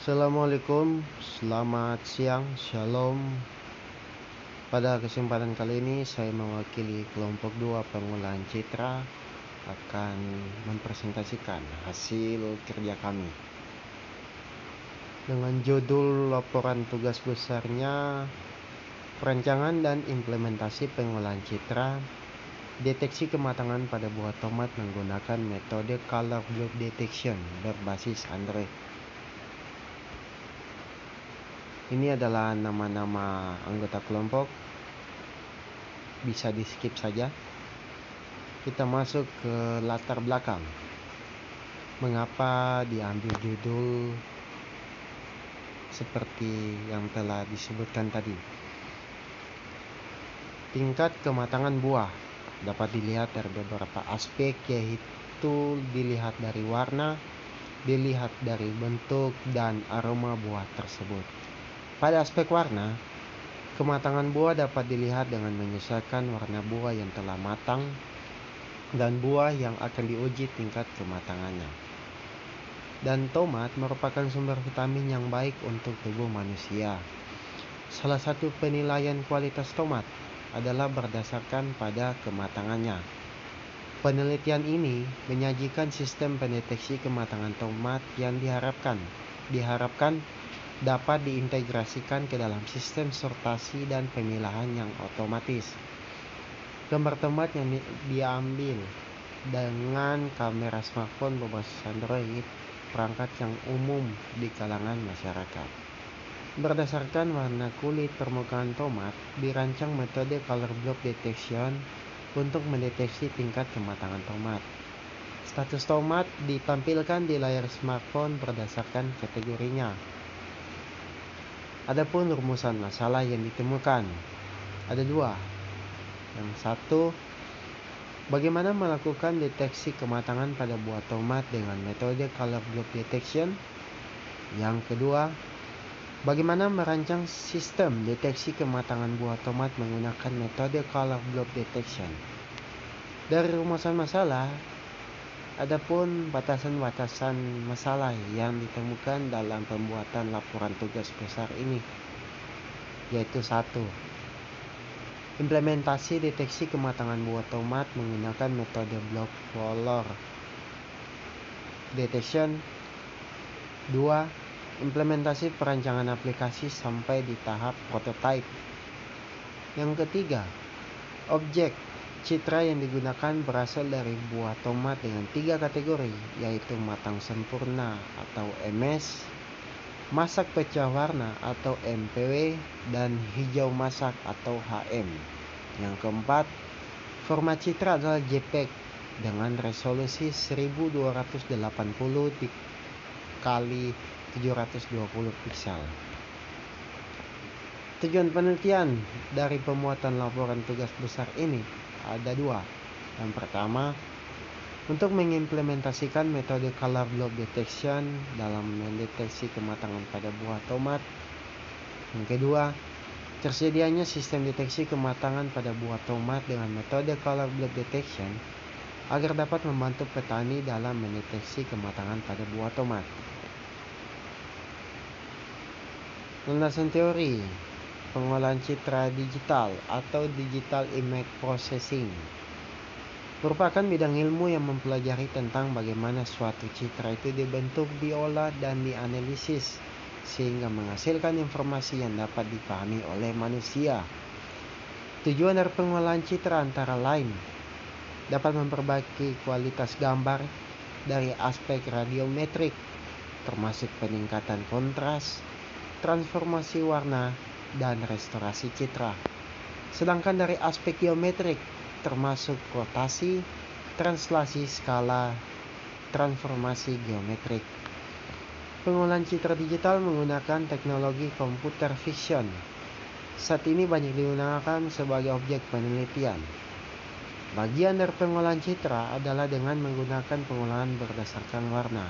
Assalamualaikum, selamat siang, shalom. Pada kesempatan kali ini saya mewakili kelompok 2 pengolahan citra akan mempresentasikan hasil kerja kami dengan judul laporan tugas besarnya perancangan dan implementasi pengolahan citra, deteksi kematangan pada buah tomat menggunakan metode color block detection berbasis Android. Ini adalah nama-nama anggota kelompok, bisa di skip saja. Kita masuk ke latar belakang. Mengapa diambil judul seperti yang telah disebutkan tadi? Tingkat kematangan buah dapat dilihat dari beberapa aspek, yaitu dilihat dari warna, dilihat dari bentuk dan aroma buah tersebut. Pada aspek warna, kematangan buah dapat dilihat dengan menyesuaikan warna buah yang telah matang dan buah yang akan diuji tingkat kematangannya. Dan tomat merupakan sumber vitamin yang baik untuk tubuh manusia. Salah satu penilaian kualitas tomat adalah berdasarkan pada kematangannya. Penelitian ini menyajikan sistem pendeteksi kematangan tomat yang diharapkan dapat diintegrasikan ke dalam sistem sortasi dan pemilahan yang otomatis. Gambar tomat yang diambil dengan kamera smartphone berbasis Android, perangkat yang umum di kalangan masyarakat. Berdasarkan warna kulit permukaan tomat, dirancang metode color block detection untuk mendeteksi tingkat kematangan tomat. Status tomat ditampilkan di layar smartphone berdasarkan kategorinya. Adapun rumusan masalah yang ditemukan ada dua. Yang satu, bagaimana melakukan deteksi kematangan pada buah tomat dengan metode color block detection. Yang kedua, bagaimana merancang sistem deteksi kematangan buah tomat menggunakan metode color block detection. Dari rumusan masalah, adapun batasan-batasan masalah yang ditemukan dalam pembuatan laporan tugas besar ini, yaitu 1. Implementasi deteksi kematangan buah tomat menggunakan metode block color detection. 2. Implementasi perancangan aplikasi sampai di tahap prototype. Yang ketiga, objek citra yang digunakan berasal dari buah tomat dengan 3 kategori, yaitu matang sempurna atau MS, masak pecah warna atau MPW, dan hijau masak atau HM. Yang keempat, format citra adalah JPEG dengan resolusi 1280 kali 720 piksel. Tujuan penelitian dari pembuatan laporan tugas besar ini ada 2. Yang pertama, untuk mengimplementasikan metode color block detection dalam mendeteksi kematangan pada buah tomat. Yang kedua, tersedianya sistem deteksi kematangan pada buah tomat dengan metode color block detection agar dapat membantu petani dalam mendeteksi kematangan pada buah tomat. Landasan teori pengolahan citra digital atau digital image processing merupakan bidang ilmu yang mempelajari tentang bagaimana suatu citra itu dibentuk, diolah, dan dianalisis sehingga menghasilkan informasi yang dapat dipahami oleh manusia. Tujuan dari pengolahan citra antara lain dapat memperbaiki kualitas gambar dari aspek radiometrik, termasuk peningkatan kontras, transformasi warna, dan restorasi citra. Sedangkan dari aspek geometrik, termasuk rotasi, translasi skala, transformasi geometrik. Pengolahan citra digital menggunakan teknologi computer vision. Saat ini banyak digunakan sebagai objek penelitian. Bagian dari pengolahan citra adalah dengan menggunakan pengolahan berdasarkan warna.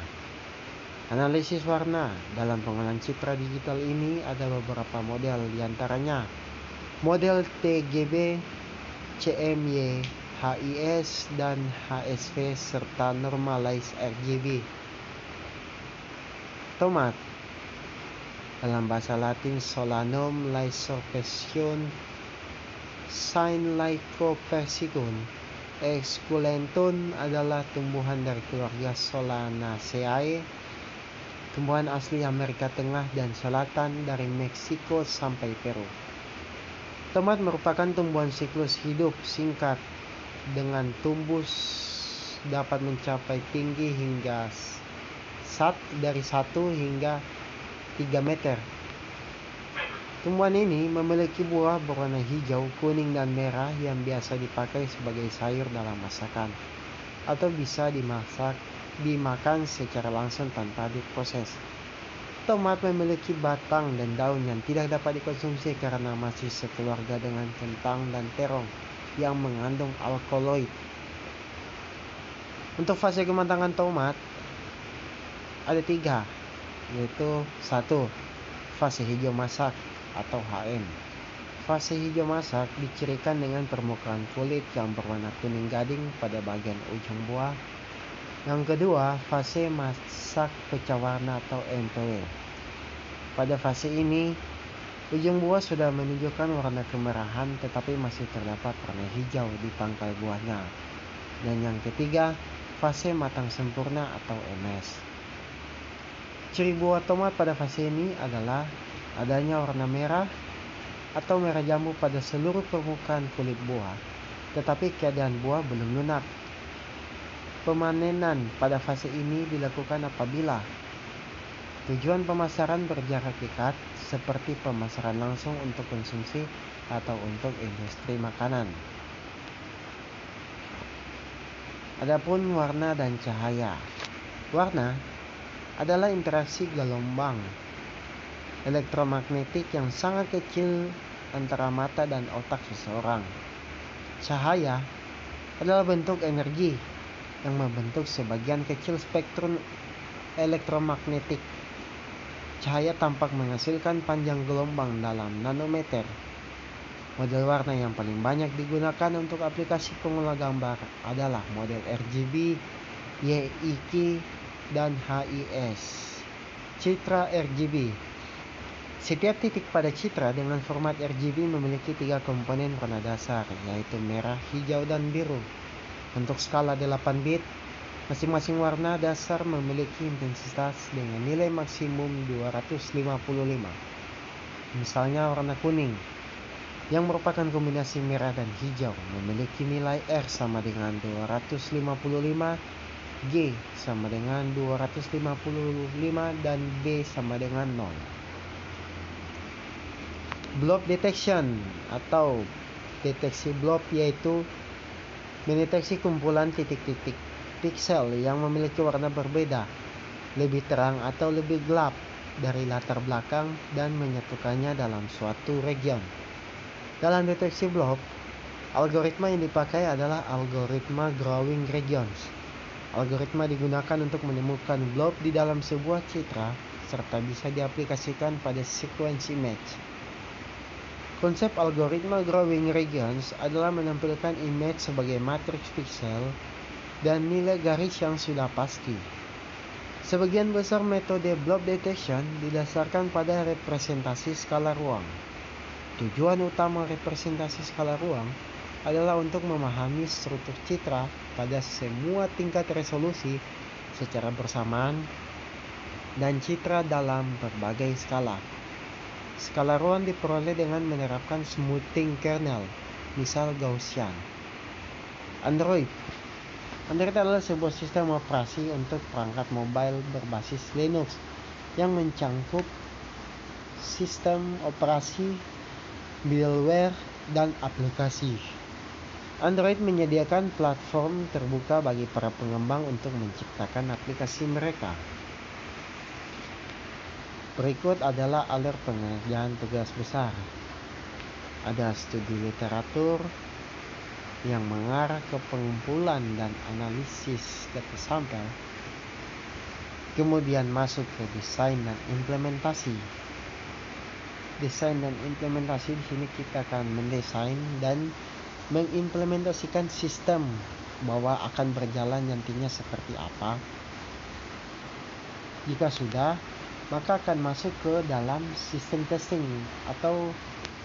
Analisis warna dalam pengolahan citra digital ini ada beberapa model, diantaranya model TGB, CMY, HIS, dan HSV, serta normalized RGB. Tomat Dalam bahasa Latin, Solanum Lycopodium Sin Lycopodium esculentum adalah tumbuhan dari keluarga Solanaceae, tumbuhan asli Amerika Tengah dan Selatan dari Meksiko sampai Peru. Tomat merupakan tumbuhan siklus hidup singkat dengan tumbuh dapat mencapai tinggi hingga dari 1 hingga 3 meter. Tumbuhan ini memiliki buah berwarna hijau, kuning, dan merah yang biasa dipakai sebagai sayur dalam masakan atau bisa dimakan secara langsung tanpa diproses. Tomat memiliki batang dan daun yang tidak dapat dikonsumsi karena masih sekeluarga dengan kentang dan terong yang mengandung alkaloid. Untuk fase kematangan tomat ada 3, yaitu 1. Fase hijau masak atau HM. Fase hijau masak dicirikan dengan permukaan kulit yang berwarna kuning gading pada bagian ujung buah. Yang kedua, fase masak pecah warna atau MPW. Pada fase ini, ujung buah sudah menunjukkan warna kemerahan tetapi masih terdapat warna hijau di pangkal buahnya. Dan yang ketiga, fase matang sempurna atau MS. Ciri buah tomat pada fase ini adalah adanya warna merah atau merah jambu pada seluruh permukaan kulit buah, tetapi keadaan buah belum lunak. Pemanenan pada fase ini dilakukan apabila tujuan pemasaran berjarak dekat, seperti pemasaran langsung untuk konsumsi atau untuk industri makanan. Adapun warna dan cahaya. Warna adalah interaksi gelombang elektromagnetik yang sangat kecil antara mata dan otak seseorang. Cahaya adalah bentuk energi yang membentuk sebagian kecil spektrum elektromagnetik. Cahaya tampak menghasilkan panjang gelombang dalam nanometer. Model warna yang paling banyak digunakan untuk aplikasi pengolah gambar adalah model RGB, YIK, dan HIS. Citra RGB. Setiap titik pada citra dengan format RGB memiliki 3 komponen warna dasar, yaitu merah, hijau, dan biru. Untuk skala 8 bit, masing-masing warna dasar memiliki intensitas dengan nilai maksimum 255. Misalnya warna kuning, yang merupakan kombinasi merah dan hijau, memiliki nilai R sama dengan 255, G sama dengan 255, dan B sama dengan 0. Blob detection atau deteksi blob yaitu mendeteksi kumpulan titik-titik piksel yang memiliki warna berbeda, lebih terang atau lebih gelap dari latar belakang dan menyatukannya dalam suatu region. Dalam deteksi blob, algoritma yang dipakai adalah algoritma growing regions. Algoritma digunakan untuk menemukan blob di dalam sebuah citra serta bisa diaplikasikan pada sequence image. Konsep algoritma growing regions adalah menampilkan image sebagai matriks pixel dan nilai garis yang sudah pasti. Sebagian besar metode blob detection didasarkan pada representasi skala ruang. Tujuan utama representasi skala ruang adalah untuk memahami struktur citra pada semua tingkat resolusi secara bersamaan dan citra dalam berbagai skala. Skala ruang diperoleh dengan menerapkan smoothing kernel, misal Gaussian. Android adalah sebuah sistem operasi untuk perangkat mobile berbasis Linux yang mencangkup sistem operasi, middleware, dan aplikasi. Android menyediakan platform terbuka bagi para pengembang untuk menciptakan aplikasi mereka. Berikut adalah alur pengerjaan tugas besar. Ada studi literatur yang mengarah ke pengumpulan dan analisis data sampel. Kemudian masuk ke desain dan implementasi. Desain dan implementasi di sini kita akan mendesain dan mengimplementasikan sistem bahwa akan berjalan nantinya seperti apa. Jika sudah, maka akan masuk ke dalam sistem testing atau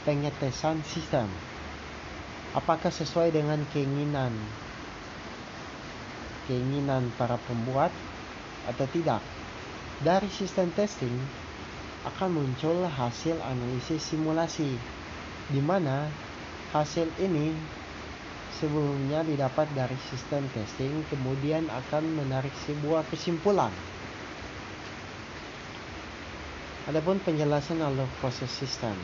pengetesan sistem. Apakah sesuai dengan keinginan para pembuat atau tidak. Dari sistem testing akan muncul hasil analisis simulasi, di mana hasil ini sebelumnya didapat dari sistem testing, kemudian akan menarik sebuah kesimpulan. Adapun penjelasan alur proses sistem.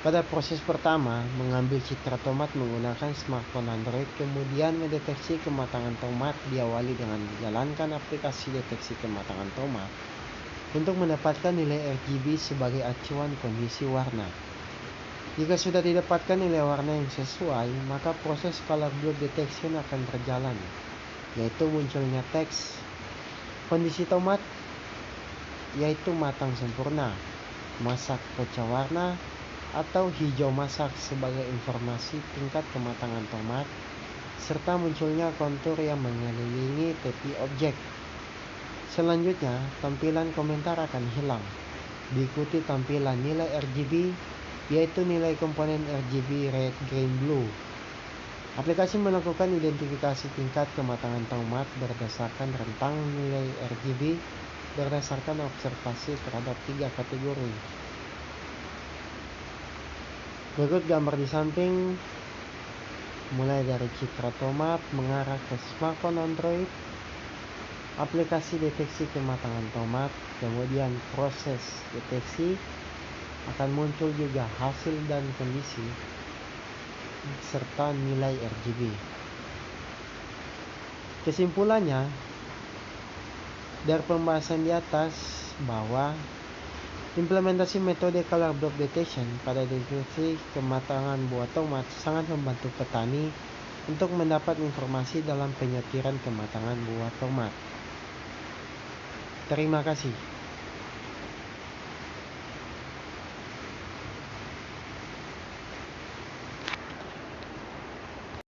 Pada proses pertama, mengambil citra tomat menggunakan smartphone Android, kemudian mendeteksi kematangan tomat diawali dengan menjalankan aplikasi deteksi kematangan tomat untuk mendapatkan nilai RGB sebagai acuan kondisi warna. Jika sudah didapatkan nilai warna yang sesuai, maka proses color blur detection akan berjalan, yaitu munculnya teks kondisi tomat, yaitu matang sempurna, masak pecah warna, atau hijau masak sebagai informasi tingkat kematangan tomat, serta munculnya kontur yang mengelilingi tepi objek. Selanjutnya, tampilan komentar akan hilang, diikuti tampilan nilai RGB, yaitu nilai komponen RGB red, green, blue. Aplikasi melakukan identifikasi tingkat kematangan tomat berdasarkan rentang nilai RGB berdasarkan observasi terhadap 3 kategori. Berikut gambar di samping, mulai dari citra tomat mengarah ke smartphone Android, aplikasi deteksi kematangan tomat, kemudian proses deteksi, akan muncul juga hasil dan kondisi serta nilai RGB. Kesimpulannya, dari pembahasan di atas bahwa implementasi metode color block detection pada deteksi kematangan buah tomat sangat membantu petani untuk mendapat informasi dalam penyetiran kematangan buah tomat. Terima kasih.